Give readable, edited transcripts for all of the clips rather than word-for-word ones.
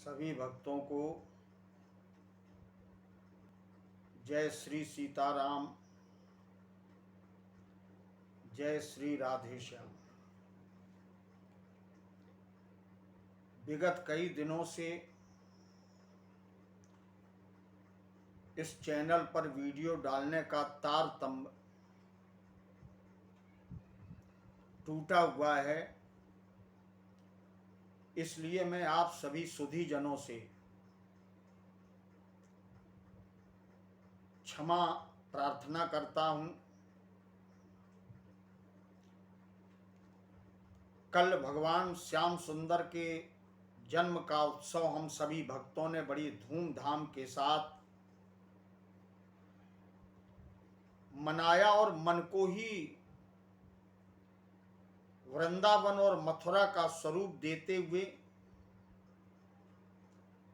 सभी भक्तों को जय श्री सीताराम, जय श्री राधेश्याम। विगत कई दिनों से इस चैनल पर वीडियो डालने का तारतम्य टूटा हुआ है, इसलिए मैं आप सभी सुधीजनों से क्षमा प्रार्थना करता हूं। कल भगवान श्याम सुंदर के जन्म का उत्सव हम सभी भक्तों ने बड़ी धूमधाम के साथ मनाया और मन को ही वृंदावन और मथुरा का स्वरूप देते हुए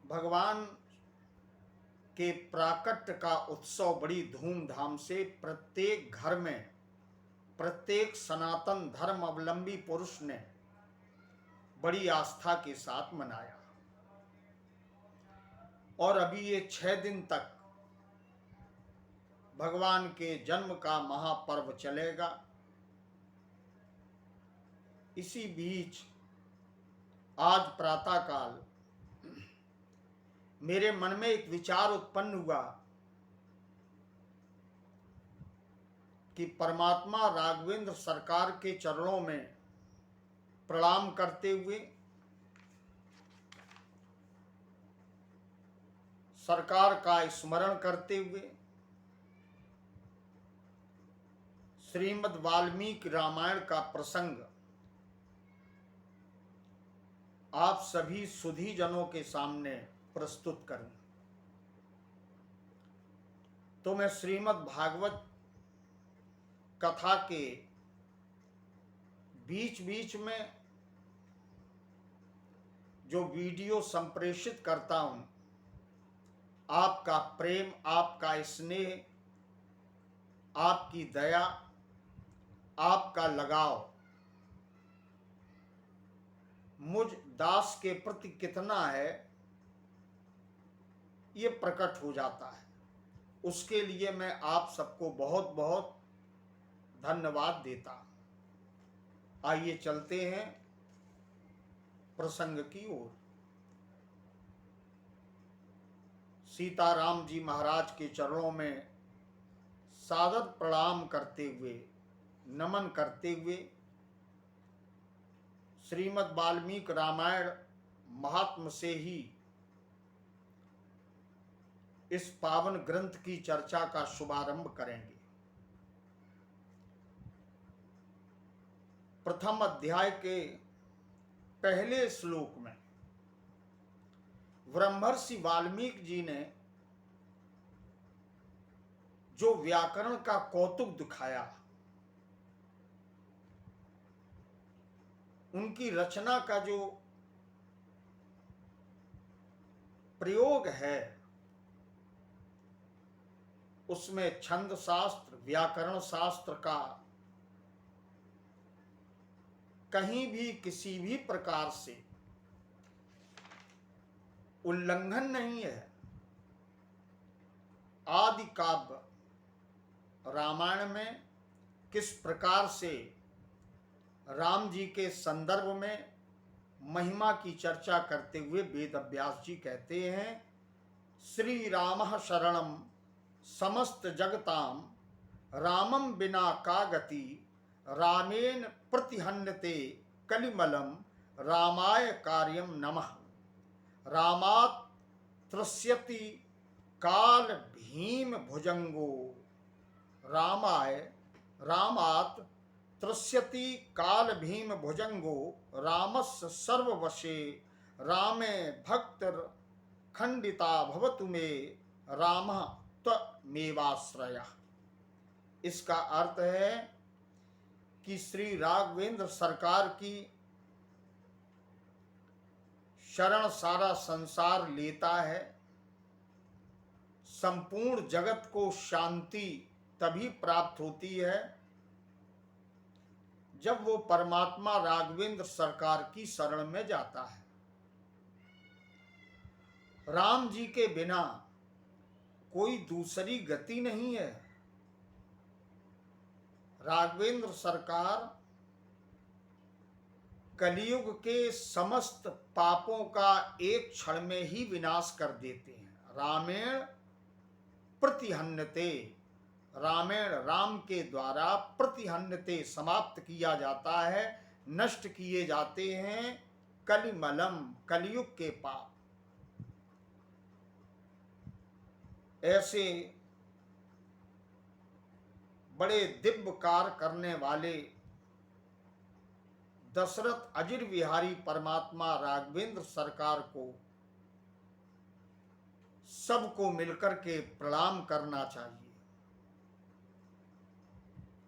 भगवान के प्राकट्य का उत्सव बड़ी धूमधाम से प्रत्येक घर में प्रत्येक सनातन धर्म अवलंबी पुरुष ने बड़ी आस्था के साथ मनाया। और अभी ये 6 दिन तक भगवान के जन्म का महापर्व चलेगा। इसी बीच आज प्रातःकाल मेरे मन में एक विचार उत्पन्न हुआ कि परमात्मा राघवेंद्र सरकार के चरणों में प्रणाम करते हुए, सरकार का स्मरण करते हुए श्रीमद् वाल्मीकि रामायण का प्रसंग आप सभी सुधीजनों के सामने प्रस्तुत करूं। तो मैं श्रीमद् भागवत कथा के बीच बीच में जो वीडियो संप्रेषित करता हूं, आपका प्रेम, आपका स्नेह, आपकी दया, आपका लगाव मुझ दास के प्रति कितना है, ये प्रकट हो जाता है। उसके लिए मैं आप सबको बहुत बहुत धन्यवाद देता हूं। आइए चलते हैं प्रसंग की ओर। सीताराम जी महाराज के चरणों में सादर प्रणाम करते हुए, नमन करते हुए श्रीमद् वाल्मीकि रामायण महात्म से ही इस पावन ग्रंथ की चर्चा का शुभारंभ करेंगे। प्रथम अध्याय के पहले श्लोक में ब्रह्मर्षि वाल्मीकि जी ने जो व्याकरण का कौतुक दिखाया, उनकी रचना का जो प्रयोग है, उसमें छंद शास्त्र, व्याकरण शास्त्र का कहीं भी किसी भी प्रकार से उल्लंघन नहीं है। आदि काव्य रामायण में किस प्रकार से राम जी के संदर्भ में महिमा की चर्चा करते हुए वेद व्यास जी कहते हैं, श्री रामः शरणम समस्त जगताम रामम बिना का गति रामेण प्रतिहन्यते कलिमलम रामाय कार्यम नमः। रामात् त्रस्यति काल भीम भुजंगो रामात् त्रस्यति काल भीम भुजंगो रामस्य सर्ववशे रामे भक्त खंडिता भवतु मे रामः त्वमेवाश्रयः। इसका अर्थ है कि श्री राघवेंद्र सरकार की शरण सारा संसार लेता है। संपूर्ण जगत को शांति तभी प्राप्त होती है जब वो परमात्मा राघवेंद्र सरकार की शरण में जाता है। राम जी के बिना कोई दूसरी गति नहीं है। राघवेंद्र सरकार कलयुग के समस्त पापों का एक क्षण में ही विनाश कर देते हैं। रामेण प्रतिहन्यते, रामेण राम के द्वारा प्रतिहन्यते समाप्त किया जाता है, नष्ट किए जाते हैं कलिमलम कलयुग के पाप। ऐसे बड़े दिव्य कार्य करने वाले दशरथ अजिर विहारी परमात्मा राघवेंद्र सरकार को सबको मिलकर के प्रणाम करना चाहिए,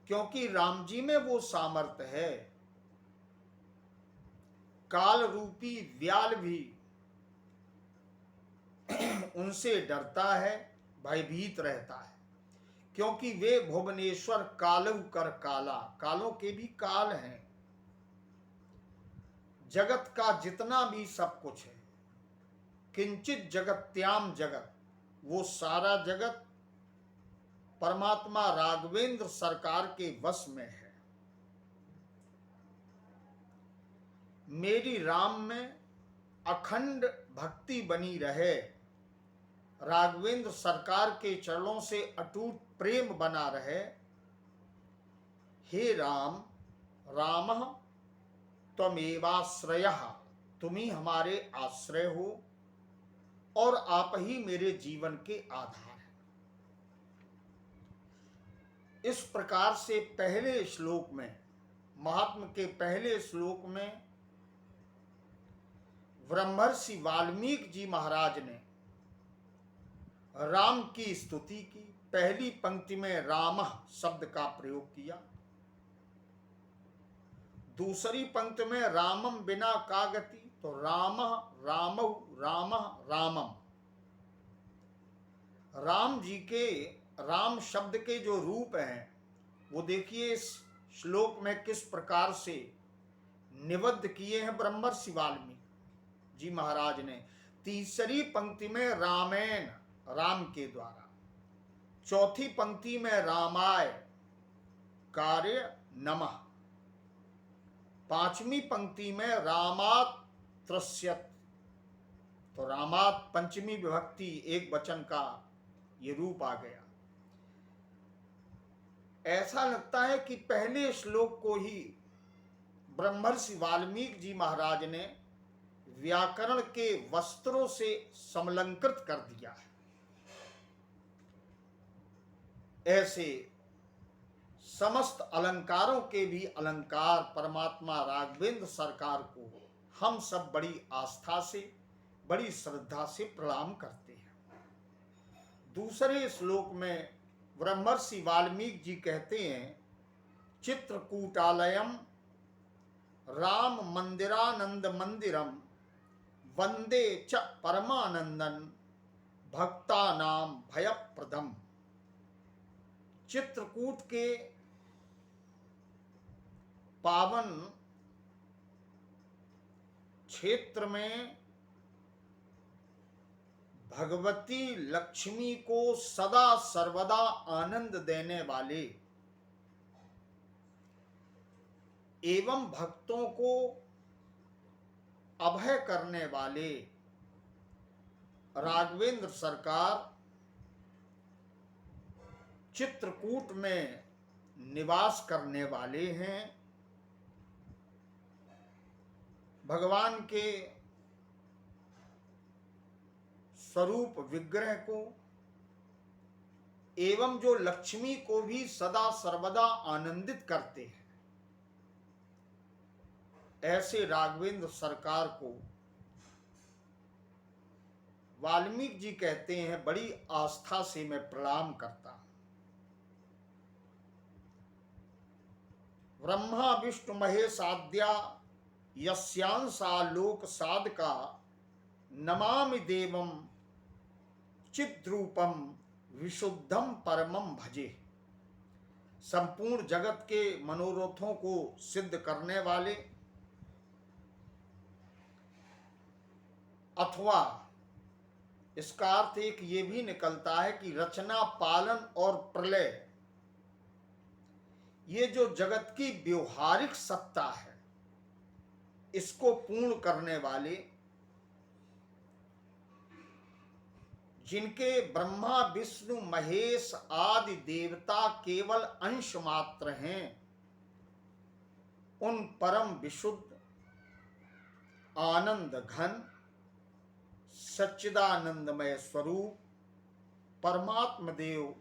क्योंकि राम जी में वो सामर्थ्य है। काल रूपी व्याल भी उनसे डरता है, भयभीत रहता है, क्योंकि वे भुवनेश्वर कालव कर काला, कालों के भी काल हैं। जगत का जितना भी सब कुछ है, किंचित जगत्याम जगत, वो सारा जगत परमात्मा राघवेंद्र सरकार के वश में है। मेरी राम में अखंड भक्ति बनी रहे, राघवेंद्र सरकार के चरणों से अटूट प्रेम बना रहे। हे राम, रामः त्वमेवाश्रयः, तुम ही हमारे आश्रय हो और आप ही मेरे जीवन के आधार हैं। इस प्रकार से पहले श्लोक में, महात्म के पहले श्लोक में ब्रह्मर्षि वाल्मीकि जी महाराज ने राम की स्तुति की। पहली पंक्ति में रामः शब्द का प्रयोग किया, दूसरी पंक्ति में रामम बिना का गति, तो रामः रामौ रामः रामम। राम जी के, राम शब्द के जो रूप हैं वो देखिए इस श्लोक में किस प्रकार से निबद्ध किए हैं ब्रह्मर्षि वाल्मीकि जी महाराज ने। तीसरी पंक्ति में रामेण, राम के द्वारा, चौथी पंक्ति में रामाय कार्य नमः, पांचवी पंक्ति में रामात त्रस्यत, तो रामात पंचमी विभक्ति एक वचन का ये रूप आ गया। ऐसा लगता है कि पहले श्लोक को ही ब्रह्मर्षि वाल्मीकि जी महाराज ने व्याकरण के वस्त्रों से समलंकृत कर दिया है। ऐसे समस्त अलंकारों के भी अलंकार परमात्मा राघवेंद्र सरकार को हम सब बड़ी आस्था से, बड़ी श्रद्धा से प्रणाम करते हैं। दूसरे श्लोक में ब्रह्मर्षि वाल्मीकि जी कहते हैं, चित्रकूटालयम राम मंदिरानंद मंदिरम वंदे च परमानंदन भक्तानाम भयप्रदम। चित्रकूट के पावन क्षेत्र में भगवती लक्ष्मी को सदा सर्वदा आनंद देने वाले एवं भक्तों को अभय करने वाले राघवेंद्र सरकार चित्रकूट में निवास करने वाले हैं। भगवान के स्वरूप विग्रह को एवं जो लक्ष्मी को भी सदा सर्वदा आनंदित करते हैं, ऐसे राघवेंद्र सरकार को वाल्मीकि जी कहते हैं, बड़ी आस्था से मैं प्रणाम करता हूं। ब्रह्मा विष्णु महेश आद्या यस्यांसा लोक साधका नमामि देवम चिद्रूपम विशुद्धम परमम भजे। संपूर्ण जगत के मनोरथों को सिद्ध करने वाले अथवा इसका अर्थ एक ये भी निकलता है कि रचना, पालन और प्रलय, ये जो जगत की व्यवहारिक सत्ता है, इसको पूर्ण करने वाले, जिनके ब्रह्मा विष्णु महेश आदि देवता केवल अंश मात्र हैं, उन परम विशुद्ध आनंद घन सच्चिदानंदमय स्वरूप परमात्म देव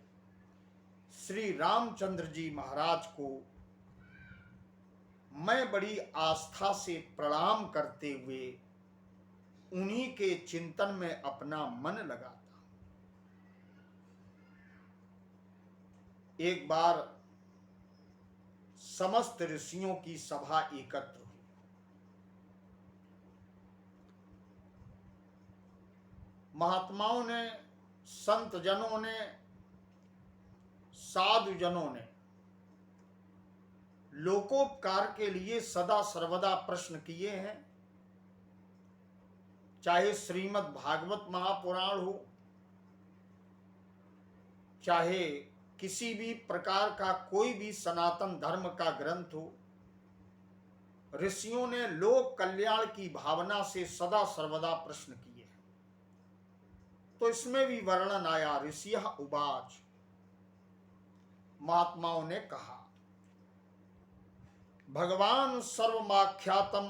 श्री रामचंद्र जी महाराज को मैं बड़ी आस्था से प्रणाम करते हुए उन्हीं के चिंतन में अपना मन लगाता। एक बार समस्त ऋषियों की सभा एकत्र हुई। महात्माओं ने, संत जनों ने, साधु जनों ने लोकोपकार के लिए सदा सर्वदा प्रश्न किए हैं। चाहे श्रीमद् भागवत महापुराण हो, चाहे किसी भी प्रकार का कोई भी सनातन धर्म का ग्रंथ हो, ऋषियों ने लोक कल्याण की भावना से सदा सर्वदा प्रश्न किए हैं। तो इसमें भी वर्णन आया, ऋषियः उवाच, महात्माओं ने कहा, भगवान सर्वमाख्यातम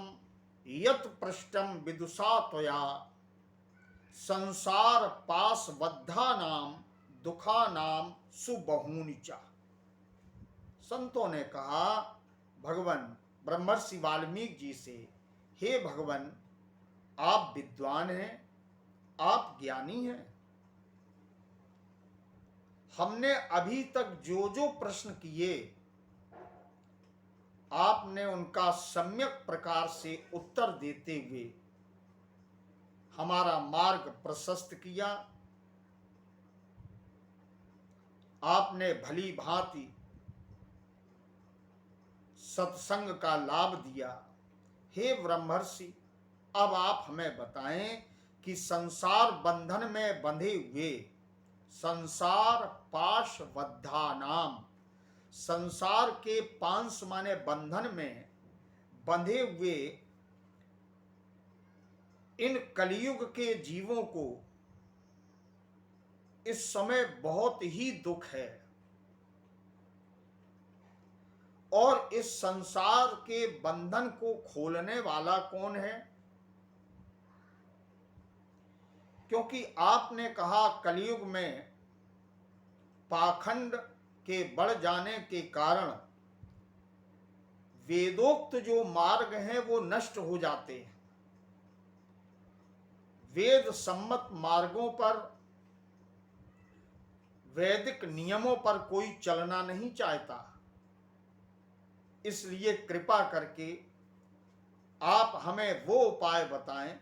यत् पृष्ठम विदुषा त्वया संसार पाशबद्धानाम दुखानाम सुबहूनि च। संतों ने कहा, भगवान ब्रह्मर्षि वाल्मीकि जी से, हे भगवान, आप विद्वान हैं, आप ज्ञानी हैं। हमने अभी तक जो जो प्रश्न किए, आपने उनका सम्यक प्रकार से उत्तर देते हुए हमारा मार्ग प्रशस्त किया। आपने भली भांति सत्संग का लाभ दिया। हे ब्रह्मर्षि, अब आप हमें बताएं कि संसार बंधन में बंधे हुए, संसार पाशबद्धा नाम, संसार के पांस माने बंधन में बंधे हुए इन कलयुग के जीवों को इस समय बहुत ही दुख है, और इस संसार के बंधन को खोलने वाला कौन है? क्योंकि आपने कहा कलयुग में पाखंड के बढ़ जाने के कारण वेदोक्त जो मार्ग हैं वो नष्ट हो जाते हैं। वेद सम्मत मार्गों पर, वैदिक नियमों पर कोई चलना नहीं चाहता। इसलिए कृपा करके आप हमें वो उपाय बताएं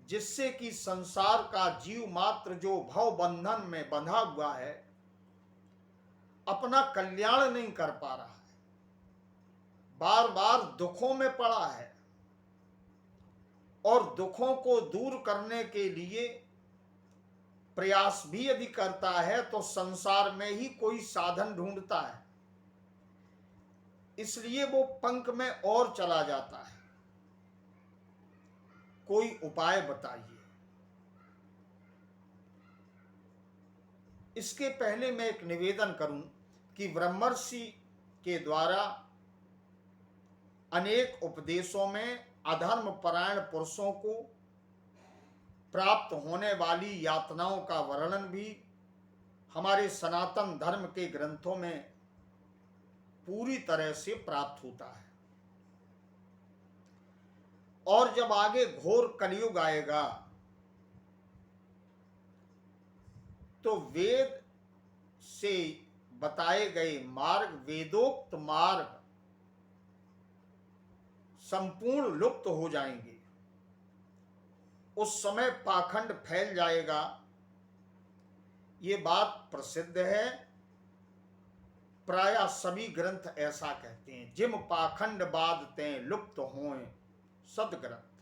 जिससे कि संसार का जीव मात्र जो भव बंधन में बंधा हुआ है, अपना कल्याण नहीं कर पा रहा है, बार बार दुखों में पड़ा है, और दुखों को दूर करने के लिए प्रयास भी यदि करता है तो संसार में ही कोई साधन ढूंढता है। इसलिए वो पंख में और चला जाता है। कोई उपाय बताइए। इसके पहले मैं एक निवेदन करूं कि ब्रह्मर्षि के द्वारा अनेक उपदेशों में अधर्म परायण पुरुषों को प्राप्त होने वाली यातनाओं का वर्णन भी हमारे सनातन धर्म के ग्रंथों में पूरी तरह से प्राप्त होता है। और जब आगे घोर कलयुग आएगा तो वेद से बताए गए मार्ग, वेदोक्त मार्ग संपूर्ण लुप्त हो जाएंगे। उस समय पाखंड फैल जाएगा। ये बात प्रसिद्ध है, प्रायः सभी ग्रंथ ऐसा कहते हैं। जिम पाखंड बाधते लुप्त होएं सदग्रंथ।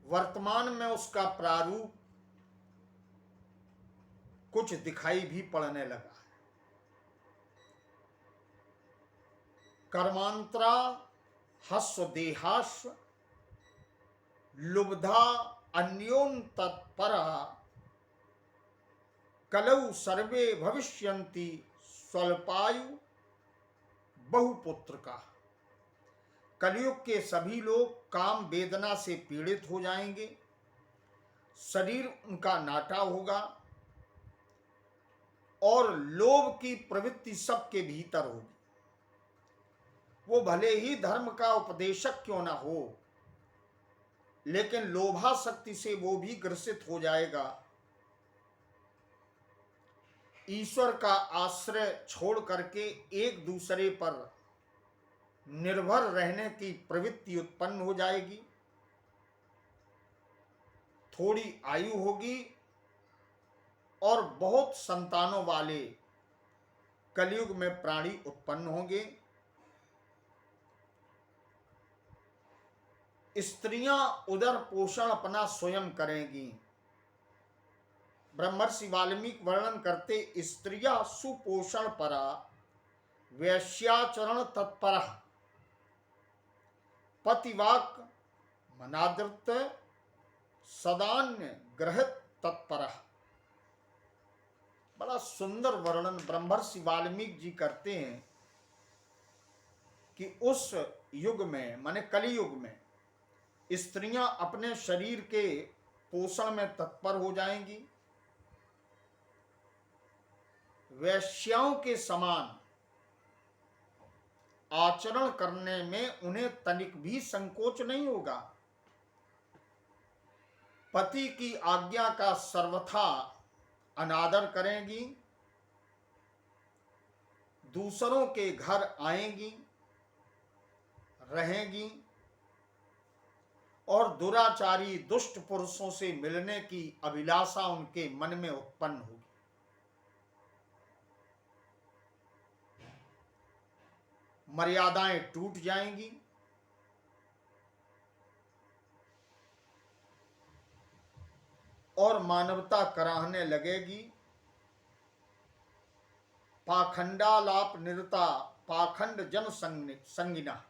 वर्तमान में उसका प्रारूप कुछ दिखाई भी पड़ने लगा है। कर्मांतरा हस्व देहास्व लुब्धा अन्योन तत्परा कलौ सर्वे भविष्यन्ति स्वल्पायु बहुपुत्र का। कलयुग के सभी लोग काम वेदना से पीड़ित हो जाएंगे, शरीर उनका नाटा होगा और लोभ की प्रवृत्ति सबके भीतर होगी। वो भले ही धर्म का उपदेशक क्यों ना हो, लेकिन लोभाशक्ति से वो भी ग्रसित हो जाएगा। ईश्वर का आश्रय छोड़ करके एक दूसरे पर निर्भर रहने की प्रवृत्ति उत्पन्न हो जाएगी। थोड़ी आयु होगी और बहुत संतानों वाले कलयुग में प्राणी उत्पन्न होंगे। स्त्रियां उदर पोषण अपना स्वयं करेंगी। ब्रह्मर्षि वाल्मीकि वर्णन करते, स्त्रियां सुपोषण परा वैश्याचरण तत्पर पतिवाक मनादृत सदान्य ग्रहित तत्पर। बड़ा सुंदर वर्णन ब्रह्मर्षि वाल्मीकि जी करते हैं कि उस युग में, माने कलियुग में, स्त्रियां अपने शरीर के पोषण में तत्पर हो जाएंगी। वैश्याओं के समान आचरण करने में उन्हें तनिक भी संकोच नहीं होगा। पति की आज्ञा का सर्वथा अनादर करेंगी, दूसरों के घर आएंगी, रहेंगी और दुराचारी दुष्ट पुरुषों से मिलने की अभिलाषा उनके मन में उत्पन्न होगी। मर्यादाएं टूट जाएंगी। और मानवता कराहने लगेगी। पाखंडालाप निरता पाखंड जन संगिना।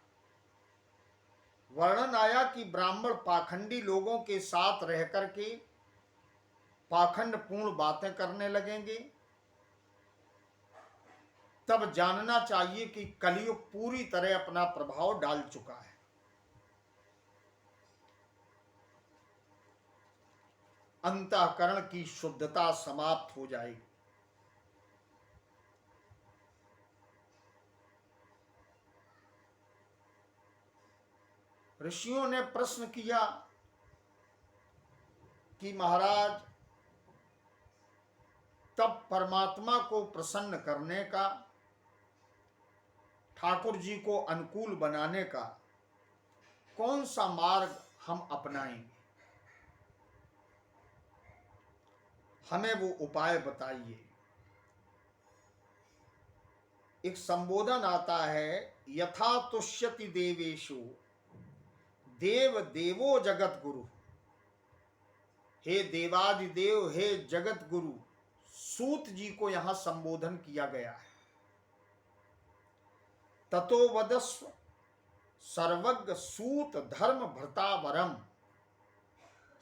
वर्णन आया कि ब्राह्मण पाखंडी लोगों के साथ रह करके पाखंड पूर्ण बातें करने लगेंगे। तब जानना चाहिए कि कलयुग पूरी तरह अपना प्रभाव डाल चुका है। अंतःकरण की शुद्धता समाप्त हो जाएगी। ऋषियों ने प्रश्न किया कि महाराज, तब परमात्मा को प्रसन्न करने का, ठाकुर जी को अनुकूल बनाने का कौन सा मार्ग हम अपनाएंगे? हमें वो उपाय बताइए। एक संबोधन आता है, यथा तुष्यति देवेशु देव देवो जगत गुरु। हे देवादिदेव, हे जगत गुरु, सूत जी को यहां संबोधन किया गया है। ततो वदस्व सर्वज्ञ सूत धर्म भृता वरम।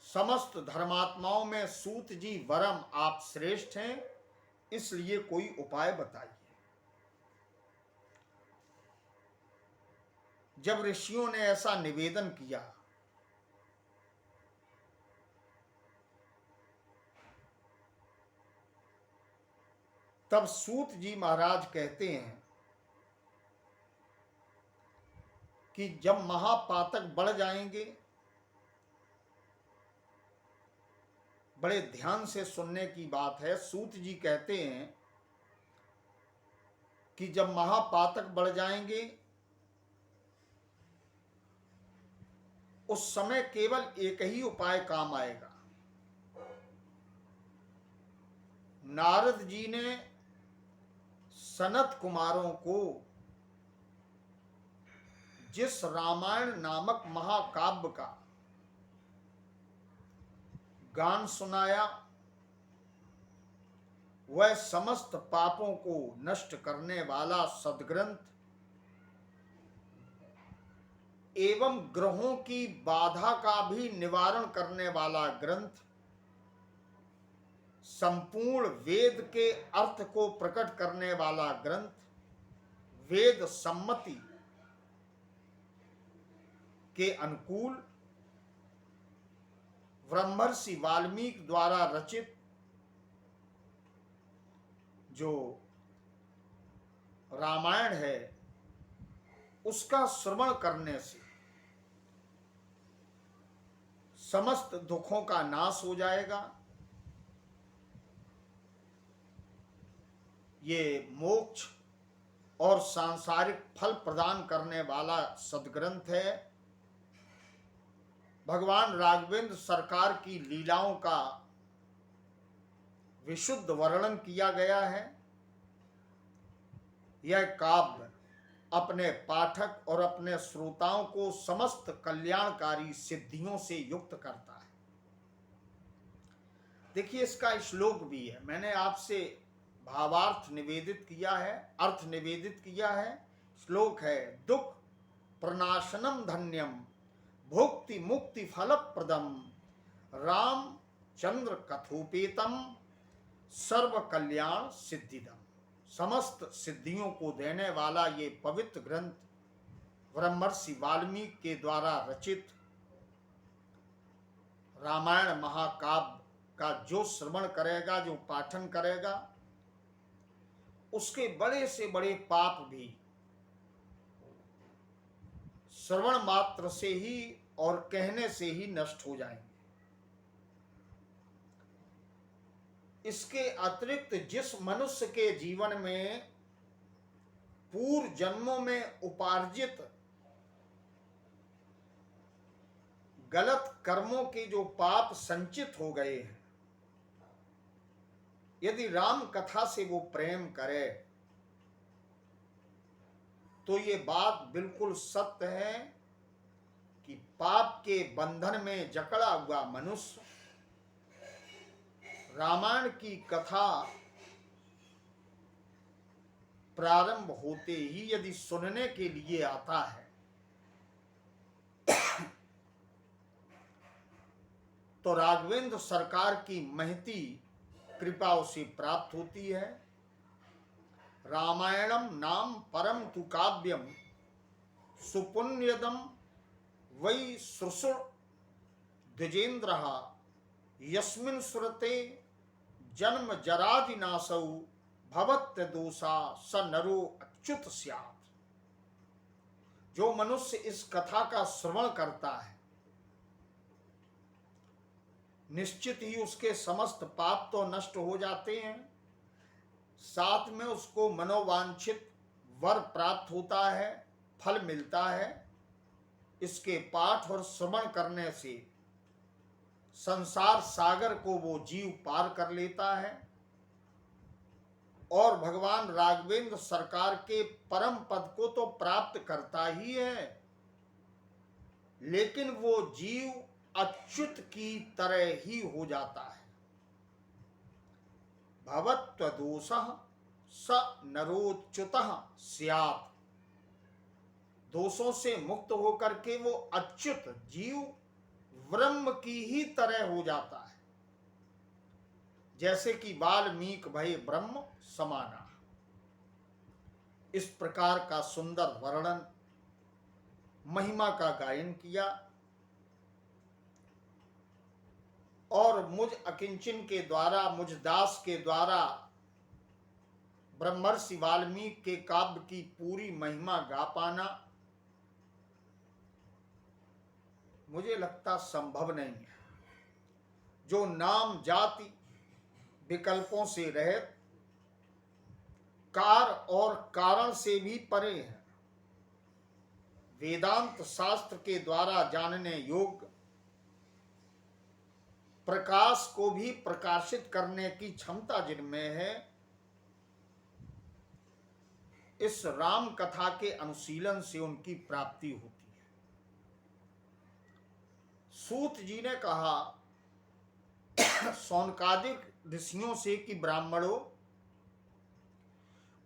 समस्त धर्मात्माओं में सूत जी वरम, आप श्रेष्ठ हैं, इसलिए कोई उपाय बताइए। जब ऋषियों ने ऐसा निवेदन किया तब सूत जी महाराज कहते हैं कि जब महापातक बढ़ जाएंगे, बड़े ध्यान से सुनने की बात है। सूत जी कहते हैं कि जब महापातक बढ़ जाएंगे उस समय केवल एक ही उपाय काम आएगा। नारद जी ने सनत कुमारों को जिस रामायण नामक महाकाव्य का गान सुनाया, वह समस्त पापों को नष्ट करने वाला सद्ग्रंथ एवं ग्रहों की बाधा का भी निवारण करने वाला ग्रंथ, संपूर्ण वेद के अर्थ को प्रकट करने वाला ग्रंथ, वेद सम्मति के अनुकूल ब्रह्मर्षि वाल्मीकि द्वारा रचित जो रामायण है, उसका श्रवण करने से समस्त दुखों का नाश हो जाएगा। ये मोक्ष और सांसारिक फल प्रदान करने वाला सद्ग्रंथ है। भगवान राघवेंद्र सरकार की लीलाओं का विशुद्ध वर्णन किया गया है। यह काव्य अपने पाठक और अपने श्रोताओं को समस्त कल्याणकारी सिद्धियों से युक्त करता है। देखिए, इसका श्लोक भी है, मैंने आपसे भावार्थ निवेदित किया है, अर्थ निवेदित किया है। श्लोक है, दुख प्रनाशनम धन्यम भुक्ति मुक्ति फलप्रदम रामचंद्र कथोपेतम सर्व कल्याण सिद्धिदम। समस्त सिद्धियों को देने वाला ये पवित्र ग्रंथ ब्रह्मर्षि वाल्मीकि के द्वारा रचित रामायण महाकाव्य का जो श्रवण करेगा, जो पाठन करेगा, उसके बड़े से बड़े पाप भी श्रवण मात्र से ही और कहने से ही नष्ट हो जाएंगे। इसके अतिरिक्त जिस मनुष्य के जीवन में पूर्व जन्मों में उपार्जित गलत कर्मों के जो पाप संचित हो गए हैं, यदि राम कथा से वो प्रेम करे तो ये बात बिल्कुल सत्य है कि पाप के बंधन में जकड़ा हुआ मनुष्य रामायण की कथा प्रारंभ होते ही यदि सुनने के लिए आता है तो राघवेंद्र सरकार की महती कृपा उसे प्राप्त होती है। रामायणम नाम परम तु काव्यम सुपुण्यदम वै श्रुशुर द्विजेन्द्रः यस्मिन् सुरते जन्म जरादिनाशौ भवत्य दोषा स नरो अच्युत स्यात्। जो मनुष्य इस कथा का श्रवण करता है, निश्चित ही उसके समस्त पाप तो नष्ट हो जाते हैं, साथ में उसको मनोवांछित वर प्राप्त होता है, फल मिलता है। इसके पाठ और श्रवण करने से संसार सागर को वो जीव पार कर लेता है और भगवान राघवेंद्र सरकार के परम पद को तो प्राप्त करता ही है, लेकिन वो जीव अच्युत की तरह ही हो जाता है। भवत्व दोषः स नरोच्युतः स्यात्। दोषों से मुक्त होकर के वो अच्युत जीव ब्रह्म की ही तरह हो जाता है, जैसे कि वाल्मीकि भय ब्रह्म समाना। इस प्रकार का सुंदर वर्णन, महिमा का गायन किया और मुझ अकिंचन के द्वारा, मुझ दास के द्वारा ब्रह्मर्षि वाल्मीकि के काव्य की पूरी महिमा गा पाना मुझे लगता संभव नहीं है। जो नाम जाति विकल्पों से रहित, कार और कारण से भी परे है, वेदांत शास्त्र के द्वारा जानने योग्य, प्रकाश को भी प्रकाशित करने की क्षमता जिनमें है, इस राम कथा के अनुशीलन से उनकी प्राप्ति होती है। सूत जी ने कहा सौनकादिक ऋषियों से कि ब्राह्मणों,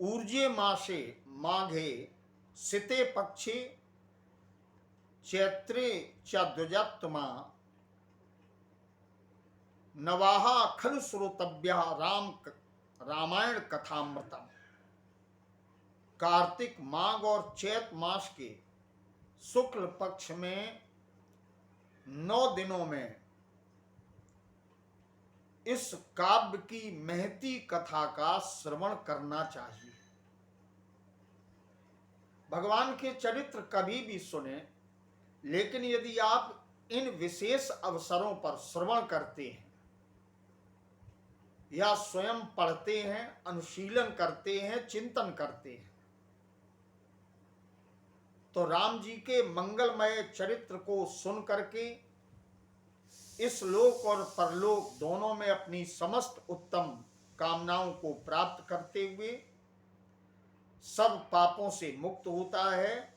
ऊर्जे मासे माघे सिते पक्षे चैत्रे च द्विजत्मा नवाहा खलु श्रोतव्या रामायण कथामृतम। कार्तिक, माघ और चैत मास के शुक्ल पक्ष में 9 दिनों में इस काव्य की महती कथा का श्रवण करना चाहिए। भगवान के चरित्र कभी भी सुने, लेकिन यदि आप इन विशेष अवसरों पर श्रवण करते हैं या स्वयं पढ़ते हैं, अनुशीलन करते हैं, चिंतन करते हैं, तो राम जी के मंगलमय चरित्र को सुन करके इस लोक और परलोक दोनों में अपनी समस्त उत्तम कामनाओं को प्राप्त करते हुए सब पापों से मुक्त होता है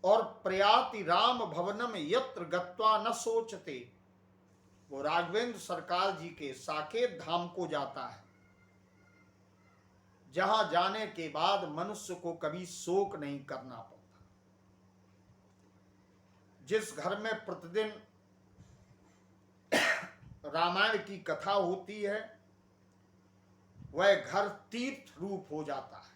और प्रयाति राम भवनम यत्र गत्वा न सोचते, वो राघवेंद्र सरकार जी के साकेत धाम को जाता है, जहां जाने के बाद मनुष्य को कभी शोक नहीं करना पड़ता। जिस घर में प्रतिदिन रामायण की कथा होती है, वह घर तीर्थ रूप हो जाता है।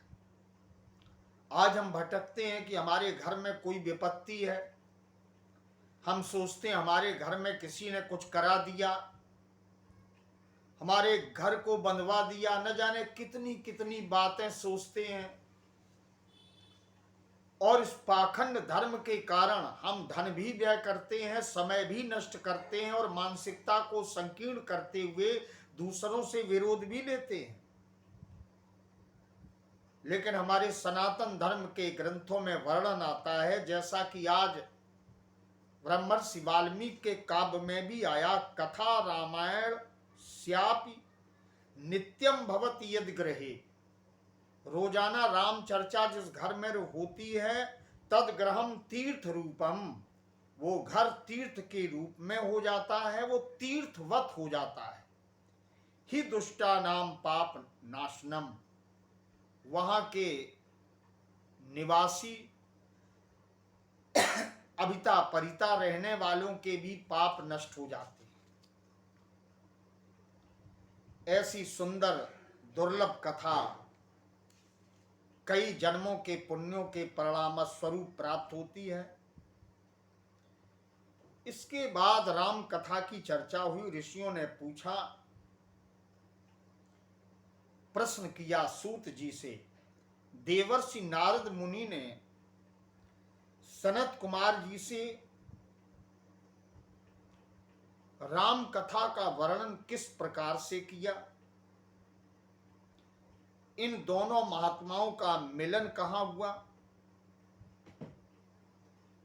आज हम भटकते हैं कि हमारे घर में कोई विपत्ति है, हम सोचते हैं हमारे घर में किसी ने कुछ करा दिया, हमारे घर को बंधवा दिया, न जाने कितनी कितनी बातें सोचते हैं। और इस पाखंड धर्म के कारण हम धन भी व्यय करते हैं, समय भी नष्ट करते हैं और मानसिकता को संकीर्ण करते हुए दूसरों से विरोध भी लेते हैं। लेकिन हमारे सनातन धर्म के ग्रंथों में वर्णन आता है, जैसा कि आज ब्रह्मर्षि वाल्मीकि के काव्य में भी आया, कथा रामायण स्यापि नित्यम भवति यदि गृहे। रोजाना राम चर्चा जिस घर में होती है, तद ग्रहम तीर्थ रूपम, वो घर तीर्थ के रूप में हो जाता है, वो तीर्थवत हो जाता है। ही दुष्टा नाम पाप नाशनम, वहां के निवासी अभिता परिता रहने वालों के भी पाप नष्ट हो जाते हैं। ऐसी सुंदर दुर्लभ कथा कई जन्मों के पुण्यों के परिणाम स्वरूप प्राप्त होती है। इसके बाद राम कथा की चर्चा हुई। ऋषियों ने पूछा, प्रश्न किया सूत जी से। देवर्षि नारद मुनि ने सनत कुमार जी से राम कथा का वर्णन किस प्रकार से किया, इन दोनों महात्माओं का मिलन कहां हुआ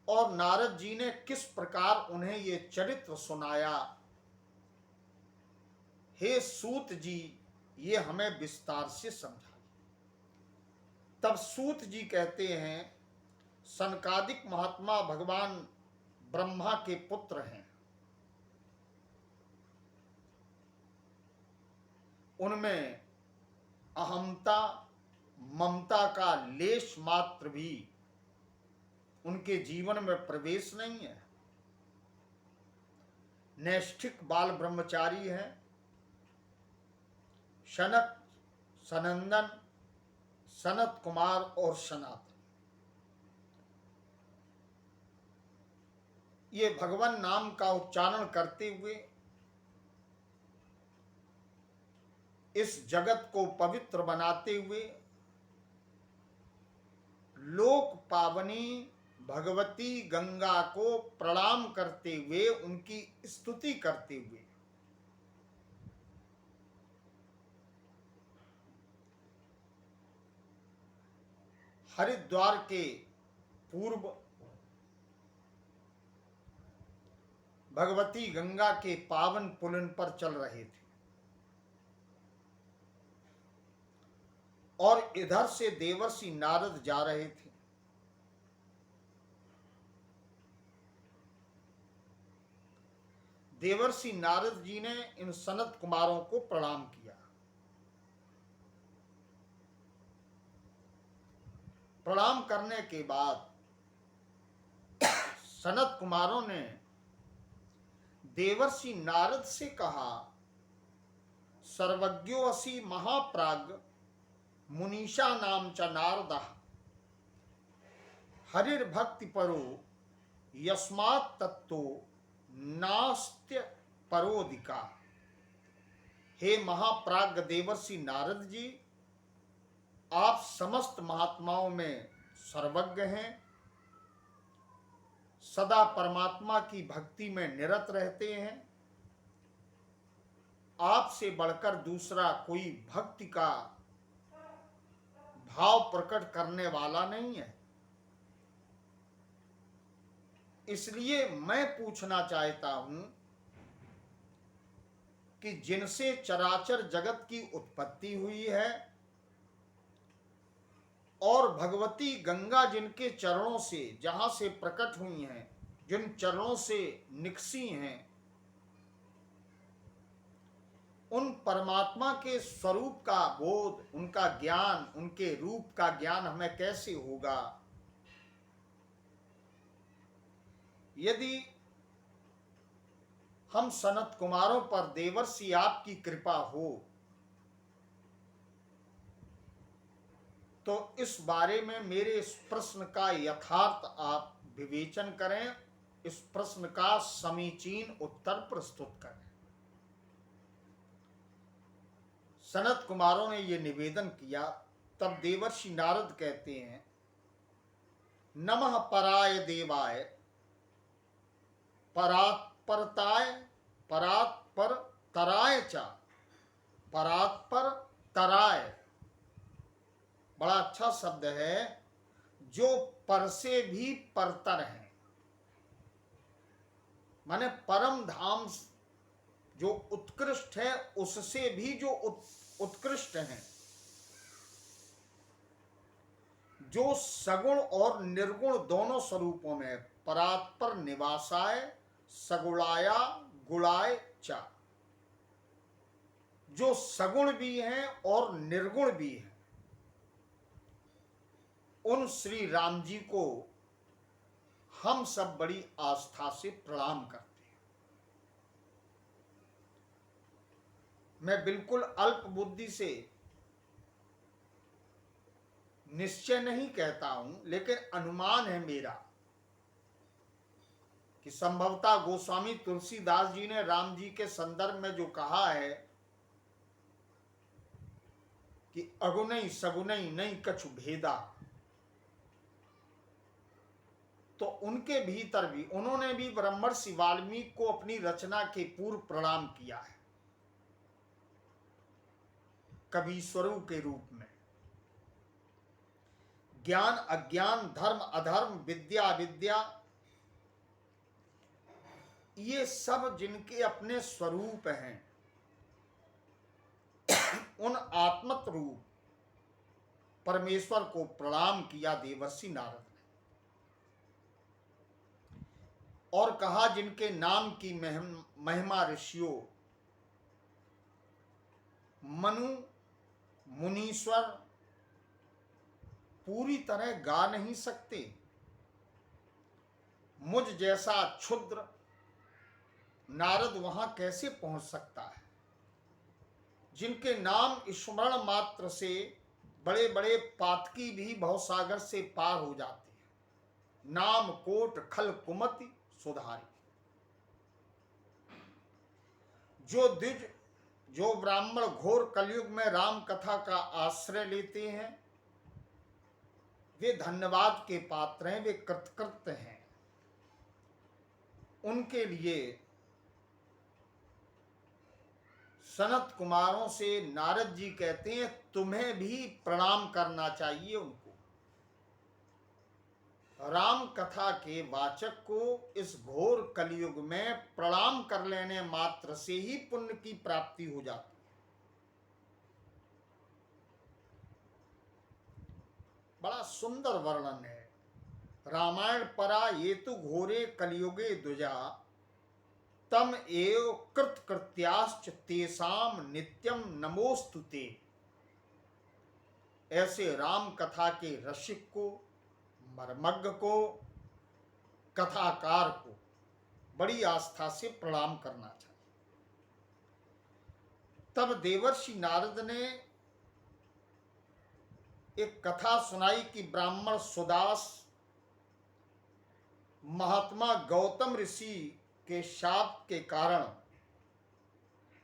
और नारद जी ने किस प्रकार उन्हें ये चरित्र सुनाया, हे सूत जी ये हमें विस्तार से समझाइए। तब सूत जी कहते हैं, सनकादिक महात्मा भगवान ब्रह्मा के पुत्र हैं, उनमें अहमता ममता का लेश मात्र भी उनके जीवन में प्रवेश नहीं है। नैष्ठिक बाल ब्रह्मचारी हैं। शनक, सनंदन, सनत कुमार और सनातन, ये भगवान नाम का उच्चारण करते हुए इस जगत को पवित्र बनाते हुए लोक पावनी भगवती गंगा को प्रणाम करते हुए, उनकी स्तुति करते हुए हरिद्वार के पूर्व भगवती गंगा के पावन पुलिन पर चल रहे थे और इधर से देवर्षि नारद जा रहे थे। देवर्षि नारद जी ने इन सनत कुमारों को प्रणाम किया। प्रणाम करने के बाद सनत कुमारों ने देवर्षि नारद से कहा, सर्वज्ञो असि महाप्राज्ञ मुनीषा नाम च नारद हरिर्भक्ति परो यस्मात् तत्तो नास्त्य परोदिका। हे महाप्राज्ञ देवर्षि नारद जी, आप समस्त महात्माओं में सर्वज्ञ हैं, सदा परमात्मा की भक्ति में निरत रहते हैं। आपसे बढ़कर दूसरा कोई भक्ति का भाव प्रकट करने वाला नहीं है। इसलिए मैं पूछना चाहता हूं कि जिनसे चराचर जगत की उत्पत्ति हुई है और भगवती गंगा जिनके चरणों से, जहां से प्रकट हुई हैं, जिन चरणों से निकसी हैं, उन परमात्मा के स्वरूप का बोध, उनका ज्ञान, उनके रूप का ज्ञान हमें कैसे होगा? यदि हम सनत कुमारों पर देवर्षि आपकी कृपा हो तो इस बारे में मेरे इस प्रश्न का यथार्थ आप विवेचन करें, इस प्रश्न का समीचीन उत्तर प्रस्तुत करें। सनत कुमारों ने यह निवेदन किया। तब देवर्षि नारद कहते हैं, नमः पराय देवाय परात्परताय परात्पर तराय च परात्पर तराय। बड़ा अच्छा शब्द है, जो पर से भी परतर है, माने परम धाम जो उत्कृष्ट है उससे भी जो उत्कृष्ट है, जो सगुण और निर्गुण दोनों स्वरूपों में, परात्पर निवासाय सगुणाया गुणाय च, जो सगुण भी हैं और निर्गुण भी हैं, उन श्री राम जी को हम सब बड़ी आस्था से प्रणाम करते हैं। मैं बिल्कुल अल्प बुद्धि से निश्चय नहीं कहता हूं, लेकिन अनुमान है मेरा कि संभवतः गोस्वामी तुलसीदास जी ने राम जी के संदर्भ में जो कहा है कि अगुनई सगुनई नहीं कछु भेदा, तो उनके भीतर भी उन्होंने भी ब्रह्मर्षि वाल्मीकि को अपनी रचना के पूर्व प्रणाम किया है, कवीश्वरों के रूप में। ज्ञान अज्ञान, धर्म अधर्म, विद्या अविद्या, ये सब जिनके अपने स्वरूप हैं, उन आत्मत रूप परमेश्वर को प्रणाम किया देवर्षि नारद ने, और कहा जिनके नाम की महिमा ऋषियों मनु मुनीश्वर पूरी तरह गा नहीं सकते, मुझ जैसा क्षुद्र नारद वहां कैसे पहुंच सकता है? जिनके नाम स्मरण मात्र से बड़े बड़े पातकी भी भवसागर से पार हो जाते हैं। नाम कोट खल कुमति सुधारी। जो द्विज, जो ब्राह्मण घोर कलयुग में राम कथा का आश्रय लेते हैं, वे धन्यवाद के पात्र हैं, वे कृतकृत्य हैं। उनके लिए सनत कुमारों से नारद जी कहते हैं, तुम्हें भी प्रणाम करना चाहिए उनको। राम कथा के वाचक को इस घोर कलयुग में प्रणाम कर लेने मात्र से ही पुण्य की प्राप्ति हो जाती है। बड़ा सुंदर वर्णन है। रामायण परा ये तो घोरे कलयुगे दुजा उत्तम एव कृतकृत्याश्च तेषाम नित्यम नमोस्तुते। ऐसे राम कथा के रसिक को, मर्मज्ञ को, कथाकार को बड़ी आस्था से प्रणाम करना चाहिए। तब देवर्षि नारद ने एक कथा सुनाई कि ब्राह्मण सुदास महात्मा गौतम ऋषि के शाप के कारण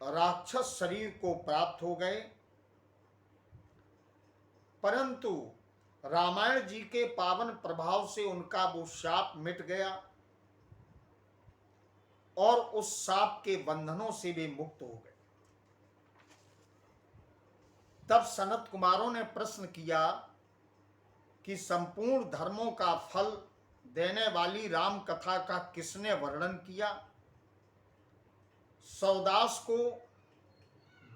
राक्षस शरीर को प्राप्त हो गए, परंतु रामायण जी के पावन प्रभाव से उनका वो शाप मिट गया और उस शाप के बंधनों से वे मुक्त हो गए। तब सनत कुमारों ने प्रश्न किया कि संपूर्ण धर्मों का फल देने वाली राम कथा का किसने वर्णन किया? सौदास को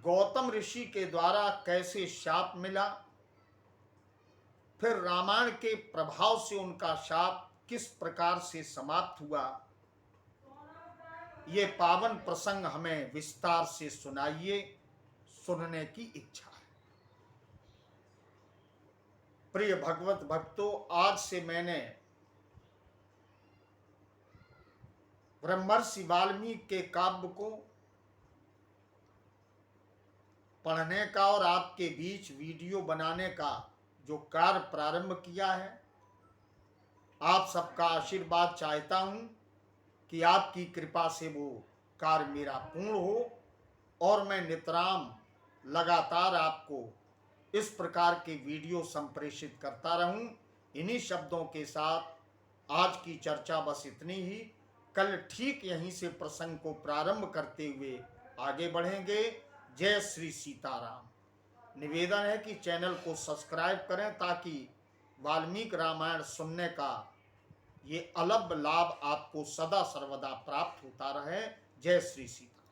गौतम ऋषि के द्वारा कैसे शाप मिला? फिर रामायण के प्रभाव से उनका शाप किस प्रकार से समाप्त हुआ? ये पावन प्रसंग हमें विस्तार से सुनाइए, सुनने की इच्छा है। प्रिय भगवत भक्तों, आज से मैंने ब्रह्मर्षि वाल्मीकि के काव्य को पढ़ने का और आपके बीच वीडियो बनाने का जो कार्य प्रारंभ किया है, आप सबका आशीर्वाद चाहता हूं कि आपकी कृपा से वो कार्य मेरा पूर्ण हो और मैं नितराम लगातार आपको इस प्रकार के वीडियो संप्रेषित करता रहूं। इन्हीं शब्दों के साथ आज की चर्चा बस इतनी ही। कल ठीक यहीं से प्रसंग को प्रारंभ करते हुए आगे बढ़ेंगे। जय श्री सीताराम। निवेदन है कि चैनल को सब्सक्राइब करें ताकि वाल्मीकि रामायण सुनने का ये अलग लाभ आपको सदा सर्वदा प्राप्त होता रहे। जय श्री सीताराम।